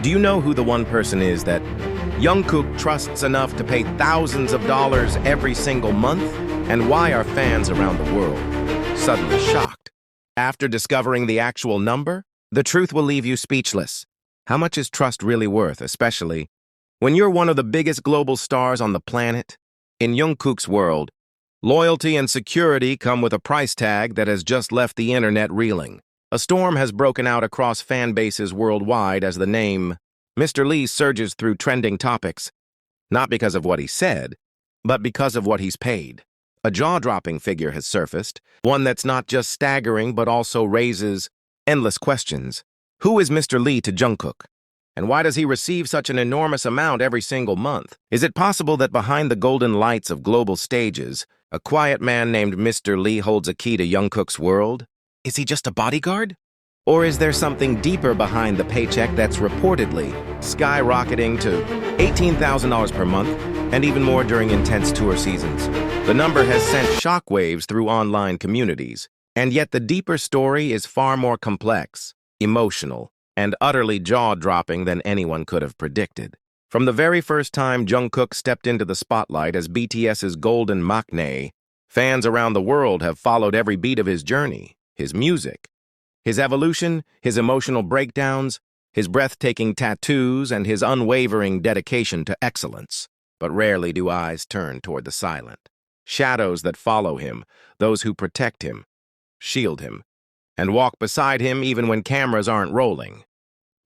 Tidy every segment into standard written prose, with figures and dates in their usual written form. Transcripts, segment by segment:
Do you know who the one person is that Jungkook trusts enough to pay thousands of dollars every single month? And why are fans around the world suddenly shocked? After discovering the actual number, the truth will leave you speechless. How much is trust really worth, especially when you're one of the biggest global stars on the planet? In Jungkook's world, loyalty and security come with a price tag that has just left the internet reeling. A storm has broken out across fan bases worldwide as the name Mr. Lee surges through trending topics, not because of what he said, but because of what he's paid. A jaw-dropping figure has surfaced, one that's not just staggering but also raises endless questions. Who is Mr. Lee to Jungkook? And why does he receive such an enormous amount every single month? Is it possible that behind the golden lights of global stages, a quiet man named Mr. Lee holds a key to Jungkook's world? Is he just a bodyguard? Or is there something deeper behind the paycheck that's reportedly skyrocketing to $18,000 per month and even more during intense tour seasons? The number has sent shockwaves through online communities, and yet the deeper story is far more complex, emotional, and utterly jaw-dropping than anyone could have predicted. From the very first time Jungkook stepped into the spotlight as BTS's golden maknae, fans around the world have followed every beat of his journey, his music, his evolution, his emotional breakdowns, his breathtaking tattoos, and his unwavering dedication to excellence. But rarely do eyes turn toward the silent shadows that follow him, those who protect him, shield him, and walk beside him even when cameras aren't rolling.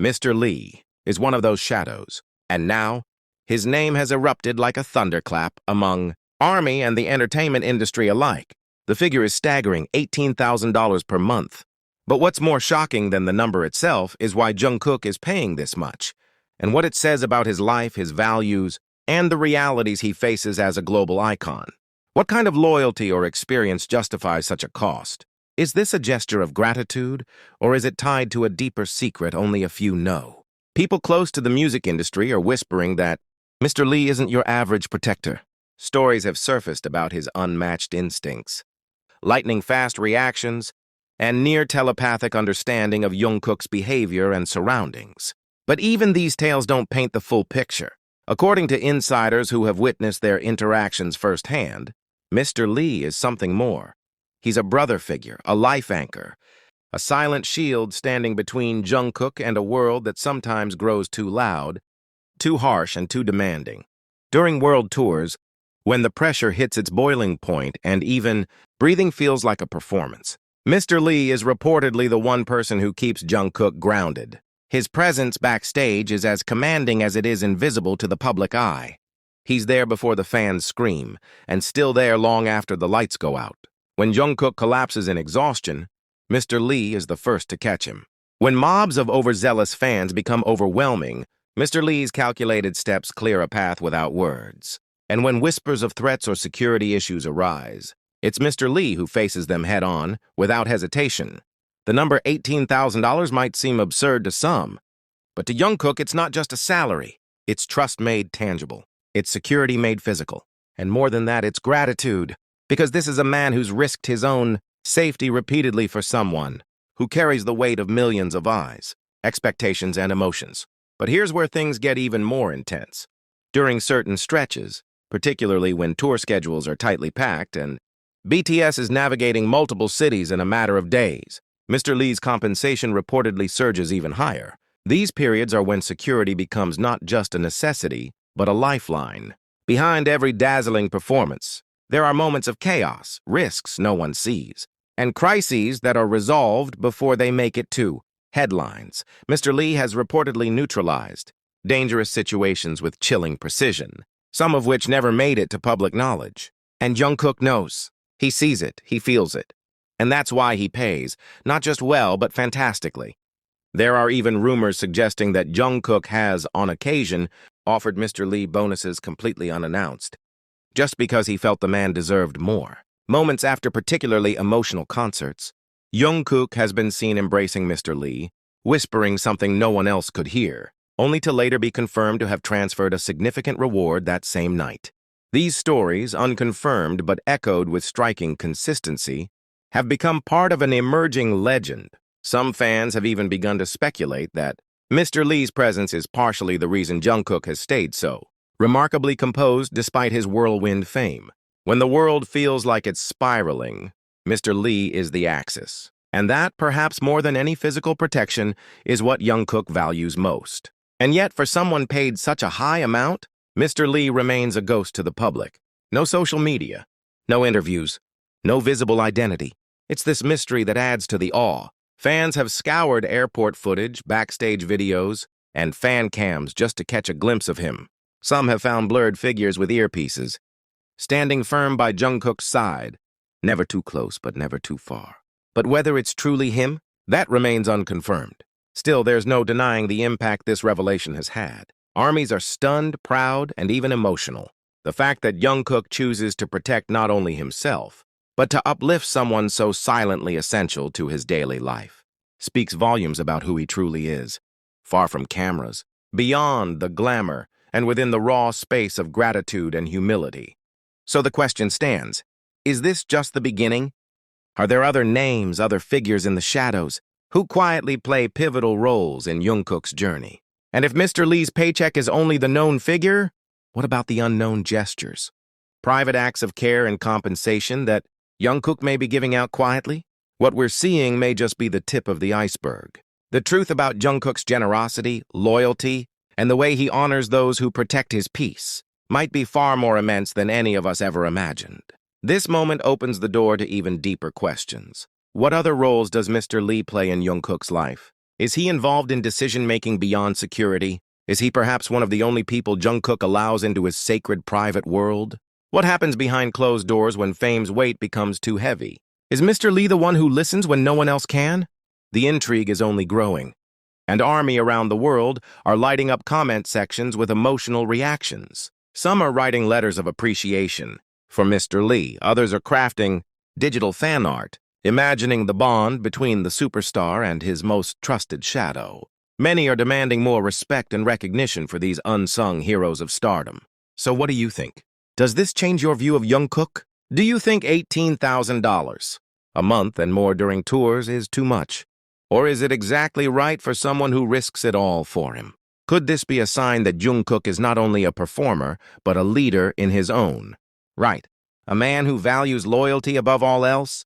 Mr. Lee is one of those shadows, and now his name has erupted like a thunderclap among ARMY and the entertainment industry alike. The figure is staggering, $18,000 per month. But what's more shocking than the number itself is why Jungkook is paying this much, and what it says about his life, his values, and the realities he faces as a global icon. What kind of loyalty or experience justifies such a cost? Is this a gesture of gratitude, or is it tied to a deeper secret only a few know? People close to the music industry are whispering that Mr. Lee isn't your average protector. Stories have surfaced about his unmatched instincts, lightning-fast reactions, and near-telepathic understanding of Jungkook's behavior and surroundings. But even these tales don't paint the full picture. According to insiders who have witnessed their interactions firsthand, Mr. Lee is something more. He's a brother figure, a life anchor, a silent shield standing between Jungkook and a world that sometimes grows too loud, too harsh, and too demanding. During world tours, when the pressure hits its boiling point and even breathing feels like a performance, Mr. Lee is reportedly the one person who keeps Jungkook grounded. His presence backstage is as commanding as it is invisible to the public eye. He's there before the fans scream, and still there long after the lights go out. When Jungkook collapses in exhaustion, Mr. Lee is the first to catch him. When mobs of overzealous fans become overwhelming, Mr. Lee's calculated steps clear a path without words. And when whispers of threats or security issues arise, it's Mr. Lee who faces them head-on, without hesitation. The number $18,000 might seem absurd to some, but to Jungkook it's not just a salary. It's trust made tangible. It's security made physical. And more than that, it's gratitude. Because this is a man who's risked his own safety repeatedly for someone, who carries the weight of millions of eyes, expectations, and emotions. But here's where things get even more intense. During certain stretches, particularly when tour schedules are tightly packed and BTS is navigating multiple cities in a matter of days, Mr. Lee's compensation reportedly surges even higher. These periods are when security becomes not just a necessity, but a lifeline. Behind every dazzling performance, there are moments of chaos, risks no one sees, and crises that are resolved before they make it to headlines. Mr. Lee has reportedly neutralized dangerous situations with chilling precision, some of which never made it to public knowledge. And Jungkook knows. He sees it, he feels it. And that's why he pays, not just well, but fantastically. There are even rumors suggesting that Jungkook has, on occasion, offered Mr. Lee bonuses completely unannounced, just because he felt the man deserved more. Moments after particularly emotional concerts, Jungkook has been seen embracing Mr. Lee, whispering something no one else could hear, only to later be confirmed to have transferred a significant reward that same night. These stories, unconfirmed but echoed with striking consistency, have become part of an emerging legend. Some fans have even begun to speculate that Mr. Lee's presence is partially the reason Jungkook has stayed so remarkably composed despite his whirlwind fame. When the world feels like it's spiraling, Mr. Lee is the axis. And that, perhaps more than any physical protection, is what Jungkook values most. And yet, for someone paid such a high amount, Mr. Lee remains a ghost to the public. No social media, no interviews, no visible identity. It's this mystery that adds to the awe. Fans have scoured airport footage, backstage videos, and fan cams just to catch a glimpse of him. Some have found blurred figures with earpieces, standing firm by Jungkook's side, never too close but never too far. But whether it's truly him, that remains unconfirmed. Still, there's no denying the impact this revelation has had. Armies are stunned, proud, and even emotional. The fact that Jungkook chooses to protect not only himself, but to uplift someone so silently essential to his daily life speaks volumes about who he truly is. Far from cameras, beyond the glamour, and within the raw space of gratitude and humility. So the question stands, is this just the beginning? Are there other names, other figures in the shadows, who quietly play pivotal roles in Jungkook's journey? And if Mr. Lee's paycheck is only the known figure, what about the unknown gestures? Private acts of care and compensation that Jungkook may be giving out quietly? What we're seeing may just be the tip of the iceberg. The truth about Jungkook's generosity, loyalty, and the way he honors those who protect his peace might be far more immense than any of us ever imagined. This moment opens the door to even deeper questions. What other roles does Mr. Lee play in Jungkook's life? Is he involved in decision-making beyond security? Is he perhaps one of the only people Jungkook allows into his sacred private world? What happens behind closed doors when fame's weight becomes too heavy? Is Mr. Lee the one who listens when no one else can? The intrigue is only growing, and army around the world are lighting up comment sections with emotional reactions. Some are writing letters of appreciation for Mr. Lee. Others are crafting digital fan art, imagining the bond between the superstar and his most trusted shadow. Many are demanding more respect and recognition for these unsung heroes of stardom. So what do you think? Does this change your view of Jungkook? Do you think $18,000 a month and more during tours is too much? Or is it exactly right for someone who risks it all for him? Could this be a sign that Jungkook is not only a performer, but a leader in his own right? A man who values loyalty above all else?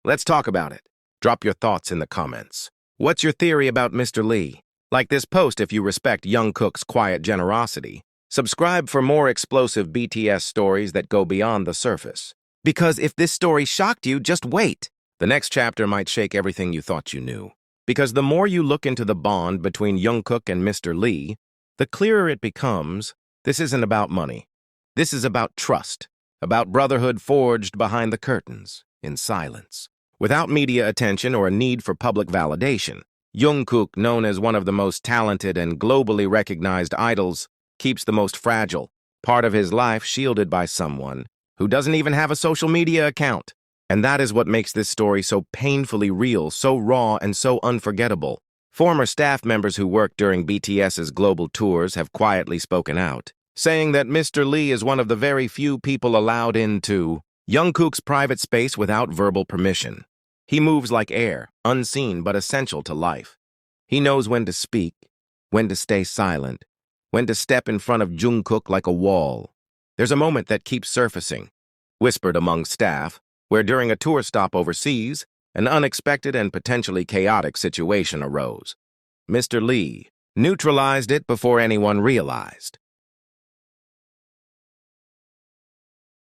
Let's talk about it. Drop your thoughts in the comments. What's your theory about Mr. Lee? Like this post if you respect Jungkook's quiet generosity. Subscribe for more explosive BTS stories that go beyond the surface. Because if this story shocked you, just wait. The next chapter might shake everything you thought you knew. Because the more you look into the bond between Jungkook and Mr. Lee, the clearer it becomes, this isn't about money. This is about trust, about brotherhood forged behind the curtains, in silence. Without media attention or a need for public validation, Jungkook, known as one of the most talented and globally recognized idols, keeps the most fragile part of his life shielded by someone who doesn't even have a social media account. And that is what makes this story so painfully real, so raw, and so unforgettable. Former staff members who worked during BTS's global tours have quietly spoken out, saying that Mr. Lee is one of the very few people allowed into Jungkook's private space without verbal permission. He moves like air, unseen but essential to life. He knows when to speak, when to stay silent, when to step in front of Jungkook like a wall. There's a moment that keeps surfacing, whispered among staff, where during a tour stop overseas, an unexpected and potentially chaotic situation arose. Mr. Lee neutralized it before anyone realized.